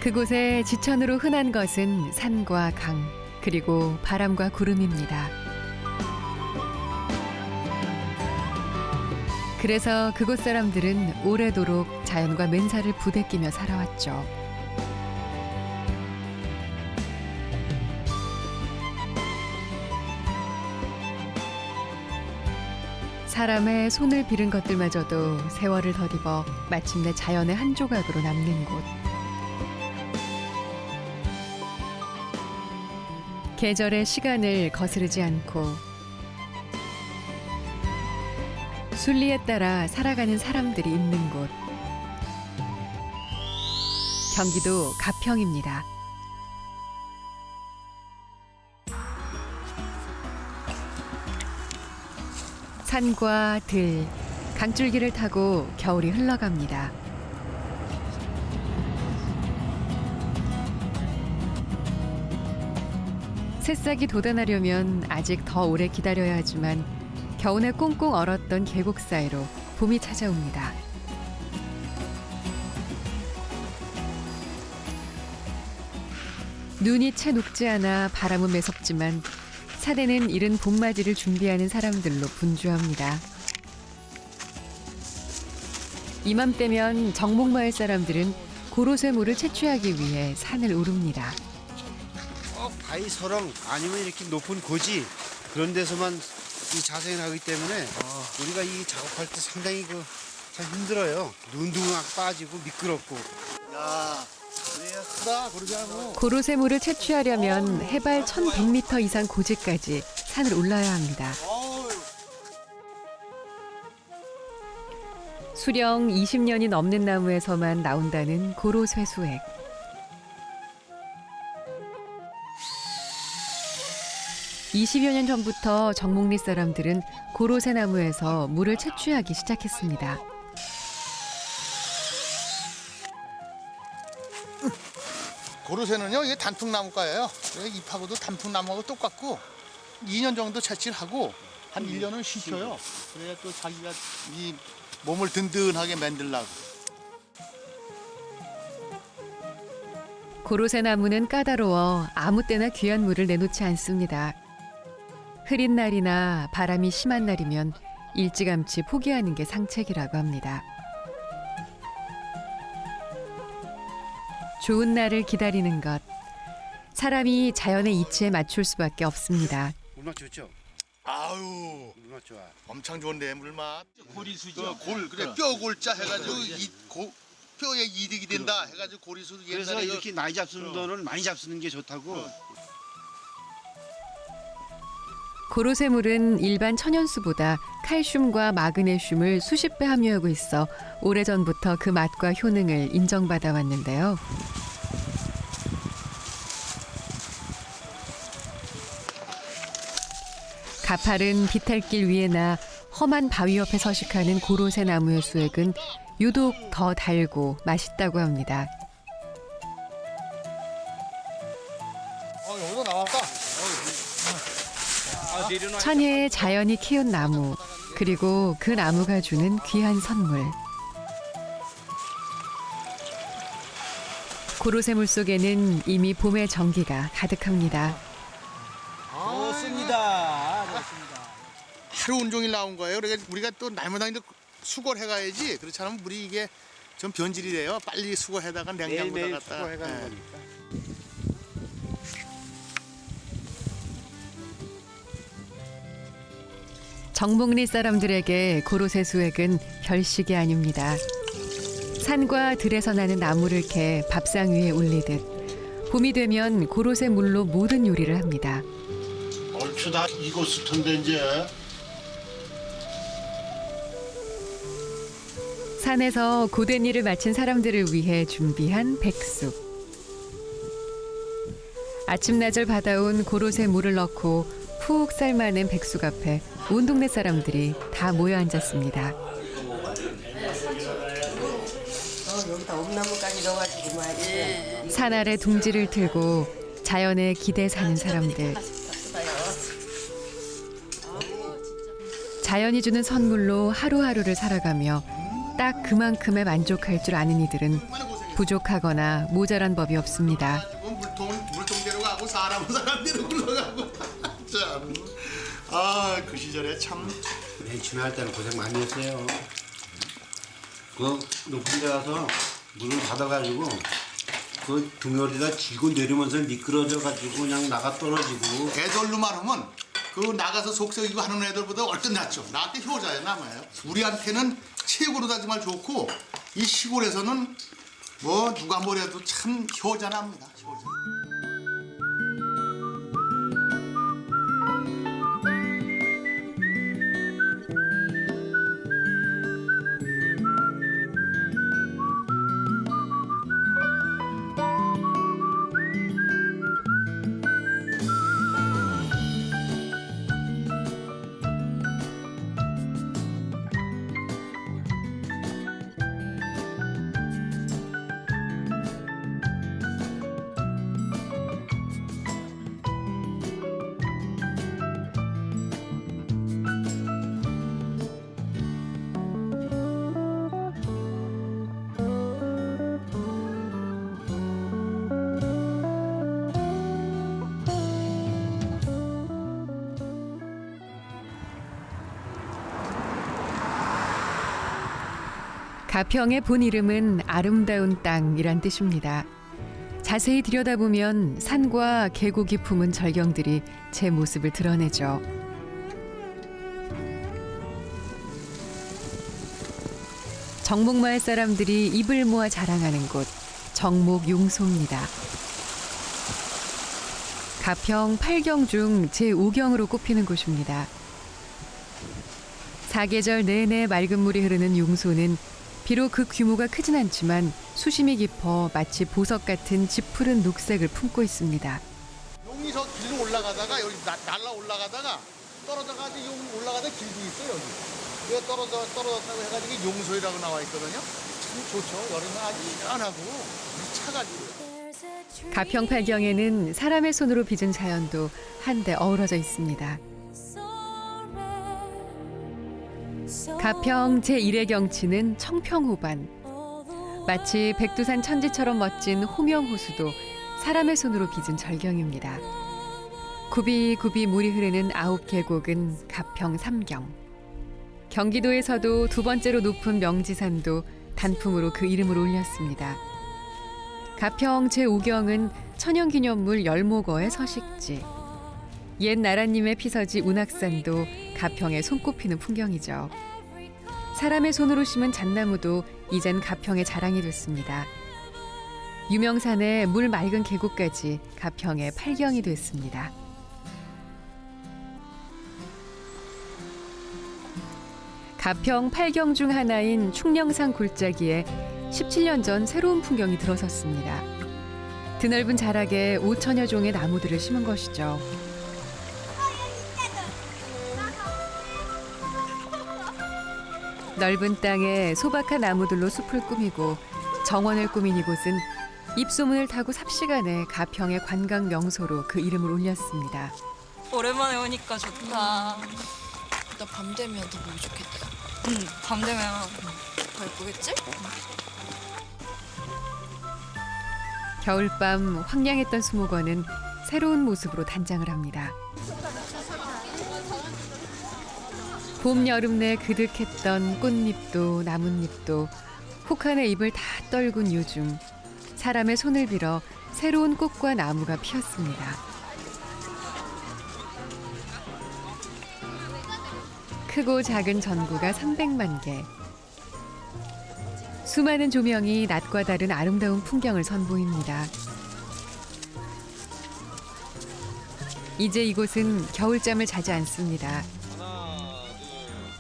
그곳에 지천으로 흔한 것은 산과 강, 그리고 바람과 구름입니다. 그래서 그곳 사람들은 오래도록 자연과 맨살을 부대끼며 살아왔죠. 사람의 손을 빌은 것들마저도 세월을 더디어 마침내 자연의 한 조각으로 남는 곳. 계절의 시간을 거스르지 않고 순리에 따라 살아가는 사람들이 있는 곳. 경기도 가평입니다. 산과 들, 강줄기를 타고 겨울이 흘러갑니다. 새싹이 돋아나려면 아직 더 오래 기다려야 하지만 겨우내 꽁꽁 얼었던 계곡 사이로 봄이 찾아옵니다. 눈이 채 녹지 않아 바람은 매섭지만 산에는 이른 봄맞이를 준비하는 사람들로 분주합니다. 이맘때면 정목마을 사람들은 고로쇠물을 채취하기 위해 산을 오릅니다. 바위 서렁 아니면 이렇게 높은 고지 그런 데서만 이 자생을 하기 때문에 우리가 이 작업할 때 상당히 참 힘들어요. 눈도 막 빠지고 미끄럽고. 야, 크다 고르자고. 고로쇠물을 채취하려면 해발 1100m 이상 고지까지 산을 올라야 합니다. 수령 20년이 넘는 나무에서만 나온다는 고로쇠수액. (20여 년) 전부터 정목리 사람들은 고로쇠 나무에서 물을 채취하기 시작했습니다. 고로쇠는요, 이게 단풍나무가예요. 잎하고도 단풍나무하고 똑같고 2년 정도 채취를 하고 한 1년은 쉬셔요. 그래야 또 자기가 이 몸을 든든하게 만들려고. 고로쇠 나무는 까다로워 아무 때나 귀한 물을 내놓지 않습니다. 흐린 날이나 바람이 심한 날이면 일찌감치 포기하는 게 상책이라고 합니다. 좋은 날을 기다리는 것. 사람이 자연의 이치에 맞출 수밖에 없습니다. 물맛 좋죠? 아유, 물맛 좋아. 엄청 좋은데 물맛. 고리수죠. 그래 뼈골자 해가지고 뼈에 이득이 된다 해가지고 고리수 그래서 옛날에 이렇게 많이 잡수는 돈은 많이 잡수는 게 좋다고. 고로쇠물은 일반 천연수보다 칼슘과 마그네슘을 수십 배 함유하고 있어 오래전부터 그 맛과 효능을 인정받아 왔는데요. 가파른 비탈길 위에나 험한 바위 옆에 서식하는 고로쇠 나무의 수액은 유독 더 달고 맛있다고 합니다. 여기서 나왔다. 천혜의 자연이 키운 나무, 그리고 그 나무가 주는 귀한 선물. 고로쇠물 속에는 이미 봄의 정기가 가득합니다. 좋습니다. 하루 온종일 나온 거예요. 그러니까 우리가 또 날마다 수거를 해가야지. 그렇지 않으면 물이 이게 좀 변질이 돼요. 빨리 수거해다가 냉장고에 매일매일 갖다. 수거해가는 거니까. 정목리 사람들에게 고로쇠 수액은 별식이 아닙니다. 산과 들에서 나는 나무를 캐 밥상 위에 올리듯 봄이 되면 고로쇠 물로 모든 요리를 합니다. 얼추 다 익었을 텐데 이제. 산에서 고된 일을 마친 사람들을 위해 준비한 백숙. 아침낮을 받아온 고로쇠 물을 넣고 푹 삶아낸 백숙 앞에 온 동네 사람들이 다 모여 앉았습니다. 여기다 엄나무까지 넣어가지고 말이야. 산 아래 둥지를 틀고 자연에 기대 사는 사람들. 자연이 주는 선물로 하루하루를 살아가며 딱 그만큼에 만족할 줄 아는 이들은 부족하거나 모자란 법이 없습니다. 가지고 물통대로 가고 사람은 사람대로 굴러가고 참. 아, 그 시절에 참. 맨 처음에 할 때는 고생 많이 했어요. 그 높은 데 가서 물을 받아가지고 그 등열에다 쥐고 내리면서 미끄러져가지고 그냥 나가 떨어지고. 애들로 말하면 그 나가서 속썩이고 하는 애들보다 얼른 낫죠. 나한테 효자야 남아요. 우리한테는 최고로 다지말 좋고 이 시골에서는 뭐 누가 뭐래도 참 효자 납니다. 효자. 가평의 본 이름은 아름다운 땅이란 뜻입니다. 자세히 들여다보면 산과 계곡이 품은 절경들이 제 모습을 드러내죠. 정목마을 사람들이 입을 모아 자랑하는 곳, 정목용소입니다. 가평 8경 중 제5경으로 꼽히는 곳입니다. 사계절 내내 맑은 물이 흐르는 용소는 비록 그 규모가 크진 않지만 수심이 깊어 마치 보석 같은 짙푸른 녹색을 품고 있습니다. 용이 저 길로 올라가다가 여기 날라 올라가다가 떨어져가지고 용 올라가다 길도 있어요 여기. 여기 떨어졌다고 해가지고 용소이라고 나와 있거든요. 참 좋죠. 여름에 아주 시원하고 차가지고. 가평 8경에는 사람의 손으로 빚은 자연도 한데 어우러져 있습니다. 가평 제1의 경치는 청평호반. 마치 백두산 천지처럼 멋진 호명호수도 사람의 손으로 빚은 절경입니다. 굽이굽이 물이 흐르는 9계곡은 가평 3경. 경기도에서도 두 번째로 높은 명지산도 단풍으로 그 이름을 올렸습니다. 가평 제5경은 천연기념물 열목어의 서식지. 옛 나라님의 피서지 운악산도 가평에 손꼽히는 풍경이죠. 사람의 손으로 심은 잣나무도 이젠 가평의 자랑이 됐습니다. 유명산의 물 맑은 계곡까지 가평의 8경이 됐습니다. 가평 8경 중 하나인 충령산 골짜기에 17년 전 새로운 풍경이 들어섰습니다. 드넓은 자락에 5천여 종의 나무들을 심은 것이죠. 넓은 땅에 소박한 나무들로 숲을 꾸미고 정원을 꾸민 이곳은 입소문을 타고 삽시간에 가평의 관광 명소로 그 이름을 올렸습니다. 오랜만에 오니까 좋다. 나 밤 되면 더 보기 좋겠다. 밤 되면 더 예쁘겠지? 겨울밤 황량했던 수목원은 새로운 모습으로 단장을 합니다. 봄, 여름 내 그득했던 꽃잎도 나뭇잎도 혹한의 입을 다 떨군 요즘 사람의 손을 빌어 새로운 꽃과 나무가 피었습니다. 크고 작은 전구가 300만 개. 수많은 조명이 낮과 다른 아름다운 풍경을 선보입니다. 이제 이곳은 겨울잠을 자지 않습니다.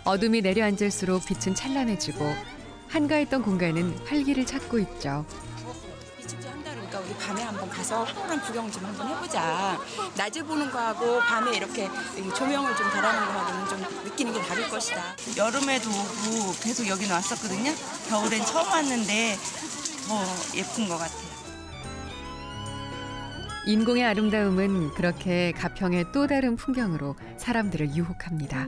어둠이 내려앉을수록 빛은 찬란해지고 한가했던 공간은 활기를 찾고 있죠. 이 축제 한다니까 우리 밤에 한번 가서 호랑 구경 좀 한번 해보자. 낮에 보는 거하고 밤에 이렇게 조명을 좀 달아놓은 거하고는 좀 느끼는 게 다를 것이다. 여름에도 오고 계속 여기는 왔었거든요. 겨울엔 처음 왔는데 더 예쁜 것 같아요. 인공의 아름다움은 그렇게 가평의 또 다른 풍경으로 사람들을 유혹합니다.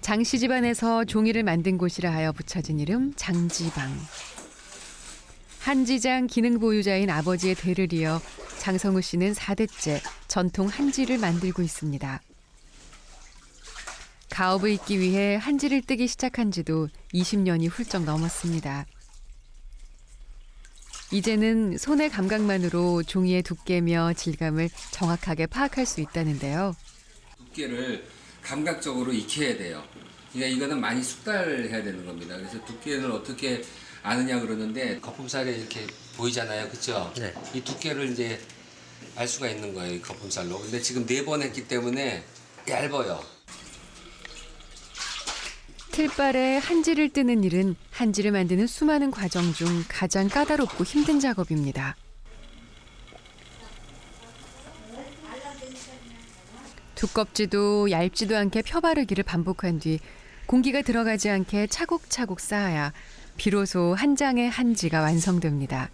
장씨 집안에서 종이를 만든 곳이라 하여 붙여진 이름 장지방. 한지장 기능 보유자인 아버지의 대를 이어 장성우 씨는 4대째 전통 한지를 만들고 있습니다. 가업을 잇기 위해 한지를 뜨기 시작한 지도 20년이 훌쩍 넘었습니다. 이제는 손의 감각만으로 종이의 두께며 질감을 정확하게 파악할 수 있다는데요. 두께를 감각적으로 익혀야 돼요. 그러니까 이거는 많이 숙달해야 되는 겁니다. 그래서 두께를 어떻게 아느냐 그러는데 거품살에 이렇게 보이잖아요, 그렇죠? 네. 이 두께를 이제 알 수가 있는 거예요, 이 거품살로. 근데 지금 4번 했기 때문에 얇아요. 틀발에 한지를 뜨는 일은 한지를 만드는 수많은 과정 중 가장 까다롭고 힘든 작업입니다. 두껍지도 얇지도 않게 펴바르기를 반복한 뒤 공기가 들어가지 않게 차곡차곡 쌓아야 비로소 한 장의 한지가 완성됩니다.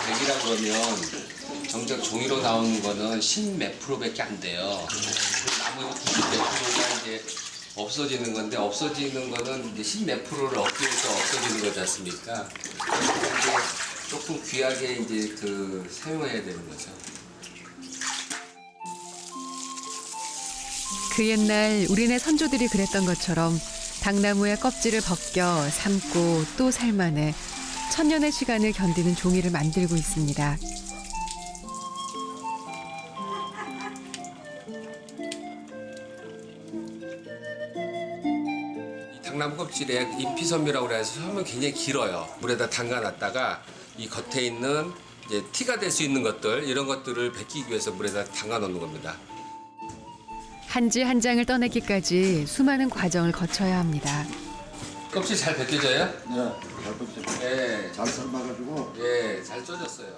백이라 그러면 정작 종이로 나오는 거는 10몇 프로밖에 안 돼요. 나머지 90몇 프로가 이제 없어지는 건데 없어지는 거는 이제 10몇 프로를 얻기 위해서 없어지는 거지 않습니까? 그러니까 이제 조금 귀하게 이제 사용해야 되는 거죠. 그 옛날 우리네 선조들이 그랬던 것처럼 당나무의 껍질을 벗겨 삶고 또 삶아내 천년의 시간을 견디는 종이를 만들고 있습니다. 이 당나무 껍질에 잎피섬이라고 해서 섬은 굉장히 길어요. 물에다 담가놨다가 이 겉에 있는 이제 티가 될 수 있는 것들 이런 것들을 벗기기 위해서 물에다 담가 놓는 겁니다. 한지 한 장을 떠내기까지 수많은 과정을 거쳐야 합니다. 껍질 잘 벗겨져요? 네, 잘 벗겨요. 네. 잘 삶아가지고. 예, 잘 쪄졌어요.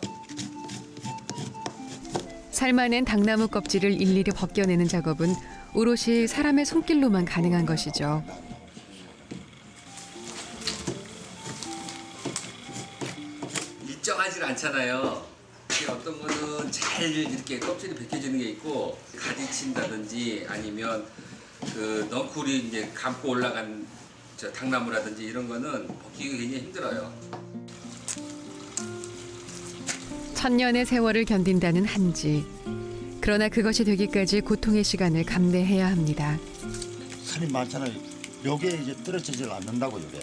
삶아낸 당나무 껍질을 일일이 벗겨내는 작업은 오롯이 사람의 손길로만 가능한 것이죠. 일정하지 않잖아요. 어떤 거는 잘 이렇게 껍질이 벗겨지는 게 있고 가지친다든지 아니면 넝쿨이 이제 감고 올라간 당나무라든지 이런 거는 벗기기 굉장히 힘들어요. 천년의 세월을 견딘다는 한지. 그러나 그것이 되기까지 고통의 시간을 감내해야 합니다. 산이 많잖아요. 여기에 이제 떨어지지 않는다고 요게.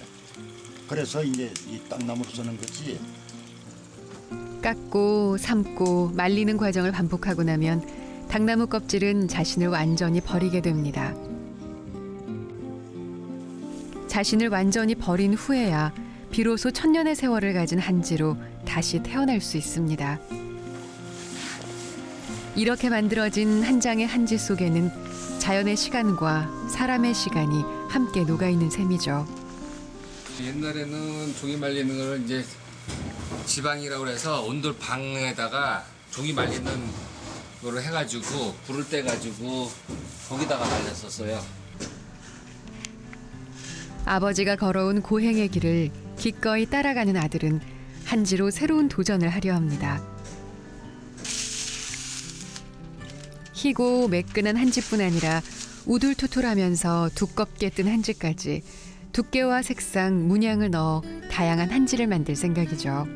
그래서 이제 이 땅나무로 쓰는 거지. 깎고 삶고 말리는 과정을 반복하고 나면 당나무 껍질은 자신을 완전히 버리게 됩니다. 자신을 완전히 버린 후에야 비로소 천년의 세월을 가진 한지로 다시 태어날 수 있습니다. 이렇게 만들어진 한 장의 한지 속에는 자연의 시간과 사람의 시간이 함께 녹아있는 셈이죠. 옛날에는 종이 말리는 걸 이제 지방이라고 해서 온돌 방에다가 종이 말리는 거를 해가지고 불을 떼가지고 거기다가 말렸었어요. 아버지가 걸어온 고행의 길을 기꺼이 따라가는 아들은 한지로 새로운 도전을 하려 합니다. 희고 매끈한 한지뿐 아니라 우둘투툴하면서 두껍게 뜬 한지까지 두께와 색상, 문양을 넣어 다양한 한지를 만들 생각이죠.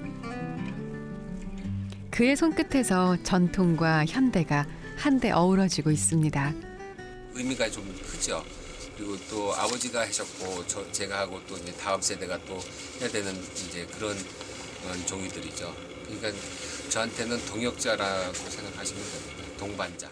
그의 손끝에서 전통과 현대가 한데 어우러지고 있습니다. 의미가 좀 크죠. 그리고 또 아버지가 하셨고 제가 하고 또 이제 다음 세대가 또 해야 되는 이제 그런 종이들이죠. 그러니까 저한테는 동역자라고 생각하시면 됩니다. 동반자.